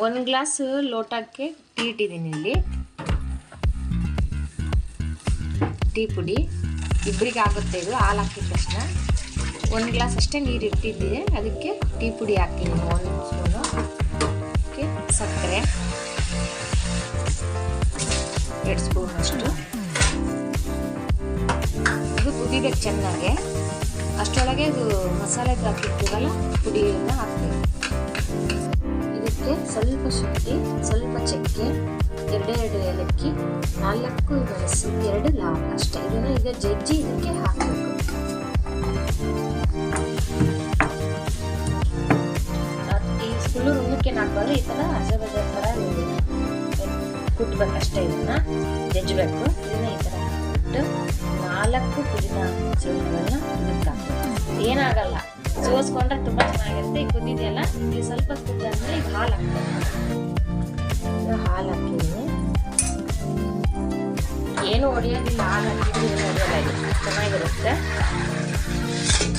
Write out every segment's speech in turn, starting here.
1 glass ಲೋಟಕ್ಕೆ tea ಇಟ್ಟಿದ್ದೀನಿ. ಇಲ್ಲಿ tea ಪುಡಿ ಇಬ್ಬರಿಗೆ ಆಗುತ್ತೆ. ಇದು ಹಾಲು ಹಾಕಿದ ತಕ್ಷಣ 1 ಗ್ಲಾಸ್ ಅಷ್ಟೇ ನೀರು ಇಟ್ಟಿದ್ದೆ. ಅದಕ್ಕೆ ಟೀ ಪುಡಿ ಹಾಕಿದ್ದೀನಿ 1 ಸ್ಪೂನು. ಅದಕ್ಕೆ ಸಕ್ಕರೆ 2 ಸ್ಪೂನ್ ಅಷ್ಟು. ಇದು ಕುದಿಬೇಕು ಚೆನ್ನಾಗೆ. ಅಷ್ಟರೊಳಗೆ ಇದು ಮಸಾಲೆದು ಹಾಕಿರ್ತೀವಲ್ಲ ಪುಡಿಯನ್ನು ಹಾಕ್ತೀವಿ. ಇದಕ್ಕೆ ಸ್ವಲ್ಪ ಶುಂಠಿ, ಸ್ವಲ್ಪ ಚಕ್ಕೆ, 2 ಏಲಕ್ಕಿ, 4 ಮೆಣಸು, 2 ಲವಂಗ ಅಷ್ಟೇ. ಇದನ್ನು ಈಗ ಜಜ್ಜಿ ಇದಕ್ಕೆ ಹಾಕಬೇಕು. ಈ ಫುಲ್ಲು ರುಣ್ಣಕ್ಕೆ ಹಾಕಬಾರ್ದು. ಈ ಥರ ಹಸೆ ಥರ ಕುಟ್ಬೇಕಷ್ಟೇ. ಇದನ್ನ ಜಜ್ಜಬೇಕು. ಇದನ್ನ ಈ ಥರ ಬಿಟ್ಟು 4 ಪುದೀನ ಚೂರುಗಳನ್ನ ಇದಕ್ಕೆ ಹಾಕಬೇಕು. ಏನಾಗಲ್ಲ, ಸೋಸ್ಕೊಂಡ್ರೆ ತುಂಬ ಚೆನ್ನಾಗಿರುತ್ತೆ. ಈಗ ಕುದ್ದಿದೆಯಲ್ಲ, ಇಲ್ಲಿ ಸ್ವಲ್ಪ ಕುದ್ದಾದ್ಮೇಲೆ ಈಗ ಹಾಲು ಹಾಕ್ಬೇಕು. ಹಾಲು ಹಾಕಿದ್ದೀನಿ. ಏನು ಹೊಡೆಯೋದಿಲ್ಲ, ಹಾಲು ಹಾಕಿದ್ರೆ ಹೊಡೆಯೋಲ್ಲ. ಇದು ಚೆನ್ನಾಗಿರುತ್ತೆ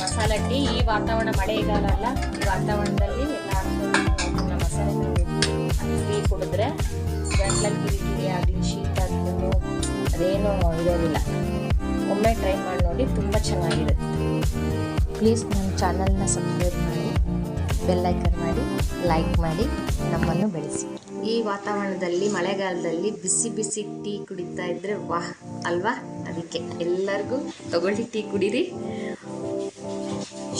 ಮಸಾಲೆ ಟೀ. ಈ ವಾತಾವರಣ ಮಳೆಗಾಲ ಅಲ್ಲ, ಈ ವಾತಾವರಣದಲ್ಲಿ ಎಲ್ಲ ಹಾಕ್ಕೊಂಡು ಮಸಾಲೆ ಟೀ ಕುಡಿದ್ರೆ ಗಂಟ್ಲಲ್ಲಿ ಕಿರಿಕಿರಿ ಆಗಲಿ, ಶೀತ ಆಗ್ಬೋದು, ಅದೇನೂ ಇರೋದಿಲ್ಲ. ಒಮ್ಮೆ ಟ್ರೈ ಮಾಡಿ ನೋಡಿ, ತುಂಬ ಚೆನ್ನಾಗಿರುತ್ತೆ. ಪ್ಲೀಸ್ ನನ್ನ ಚಾನಲ್ನ ಸಬ್ಸ್ಕ್ರೈಬ್ ಮಾಡಿ, ಬೆಲ್ ಐಕನ್ ಮಾಡಿ, ಲೈಕ್ ಮಾಡಿ, ನಮ್ಮನ್ನು ಬೆಳೆಸಿ. ಈ ವಾತಾವರಣದಲ್ಲಿ ಮಳೆಗಾಲದಲ್ಲಿ ಬಿಸಿ ಬಿಸಿ ಟೀ ಕುಡಿತಾ ಇದ್ರೆ ವಾಹ್ ಅಲ್ವಾ? ಅದಕ್ಕೆ ಎಲ್ಲರಿಗೂ ತಗೊಳ್ಳಿ, ಟೀ ಕುಡೀರಿ.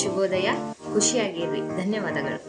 ಶುಭೋದಯ, ಖುಷಿಯಾಗಿರ್ರಿ. ಧನ್ಯವಾದಗಳು.